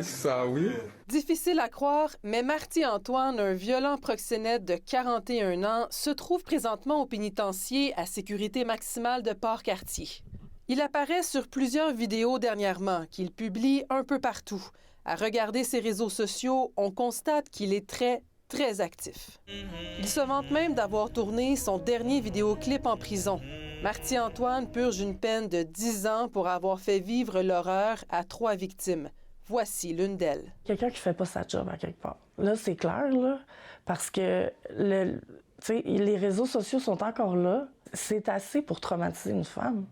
Ça, oui. Difficile à croire, mais Marty-Antoine, un violent proxénète de 41 ans, se trouve présentement au pénitencier à sécurité maximale de Port-Cartier. Il apparaît sur plusieurs vidéos dernièrement qu'il publie un peu partout. À regarder ses réseaux sociaux, on constate qu'il est très actif. Il se vante même d'avoir tourné son dernier vidéoclip en prison. Marty-Antoine purge une peine de 10 ans pour avoir fait vivre l'horreur à 3 victimes. Voici l'une d'elles. Quelqu'un qui fait pas sa job à quelque part. Là, c'est clair, là, parce que les réseaux sociaux sont encore là. C'est assez pour traumatiser une femme.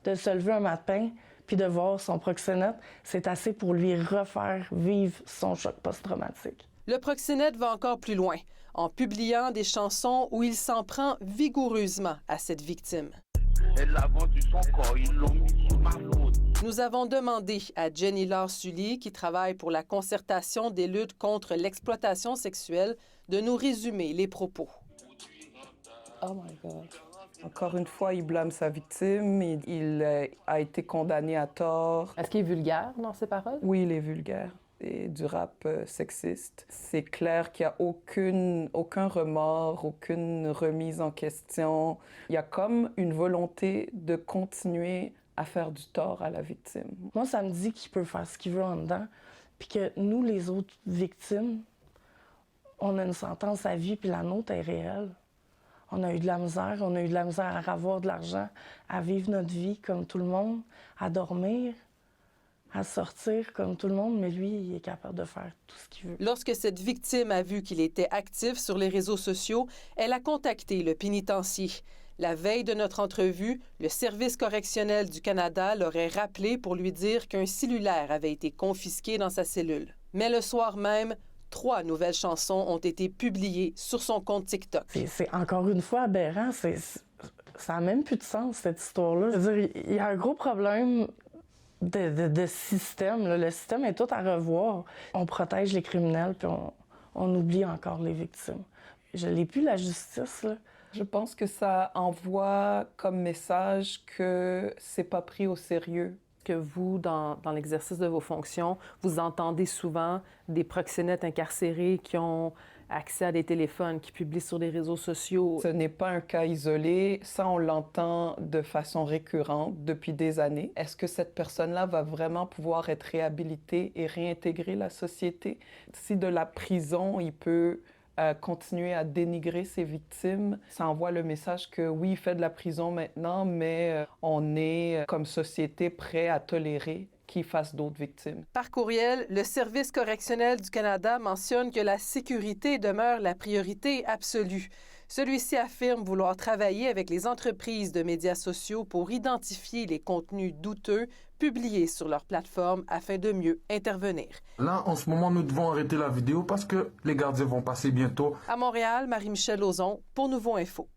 De se lever un matin puis de voir son proxénète, c'est assez pour lui refaire vivre son choc post-traumatique. Le proxénète va encore plus loin, en publiant des chansons où il s'en prend vigoureusement à cette victime. Elle a vendu son corps, ils l'ont mis sous ma faute. Nous avons demandé à Jenny Laure-Sully, qui travaille pour la concertation des luttes contre l'exploitation sexuelle, de nous résumer les propos. Oh my God. Encore une fois, il blâme sa victime. Il a été condamné à tort. Est-ce qu'il est vulgaire dans ses paroles? Oui, il est vulgaire. Et du rap sexiste. C'est clair qu'il n'y a aucun remords, aucune remise en question. Il y a comme une volonté de continuer à faire du tort à la victime. Moi, ça me dit qu'il peut faire ce qu'il veut en dedans, puis que nous, les autres victimes, on a une sentence à vie, puis la nôtre est réelle. On a eu de la misère, à avoir de l'argent, à vivre notre vie comme tout le monde, à dormir, à sortir comme tout le monde, mais lui, il est capable de faire tout ce qu'il veut. Lorsque cette victime a vu qu'il était actif sur les réseaux sociaux, elle a contacté le pénitencier. La veille de notre entrevue, le Service correctionnel du Canada l'aurait rappelé pour lui dire qu'un cellulaire avait été confisqué dans sa cellule. Mais le soir même, 3 nouvelles chansons ont été publiées sur son compte TikTok. C'est encore une fois aberrant. Ça n'a même plus de sens, cette histoire-là. Je veux dire, il y a un gros problème de système. Là. Le système est tout à revoir. On protège les criminels, puis on oublie encore les victimes. Je n'ai plus la justice, là. Je pense que ça envoie comme message que c'est pas pris au sérieux. Que vous, dans l'exercice de vos fonctions, vous entendez souvent des proxénètes incarcérés qui ont accès à des téléphones, qui publient sur des réseaux sociaux. Ce n'est pas un cas isolé. Ça, on l'entend de façon récurrente depuis des années. Est-ce que cette personne-là va vraiment pouvoir être réhabilitée et réintégrer la société? Si de la prison, il peut continuer à dénigrer ses victimes, ça envoie le message que oui, il fait de la prison maintenant, mais on est comme société prêt à tolérer qu'il fasse d'autres victimes. Par courriel, le Service correctionnel du Canada mentionne que la sécurité demeure la priorité absolue. Celui-ci affirme vouloir travailler avec les entreprises de médias sociaux pour identifier les contenus douteux publiés sur leur plateforme afin de mieux intervenir. Là, en ce moment, nous devons arrêter la vidéo parce que les gardiens vont passer bientôt. À Montréal, Marie-Michelle Lauzon pour Nouveau Info.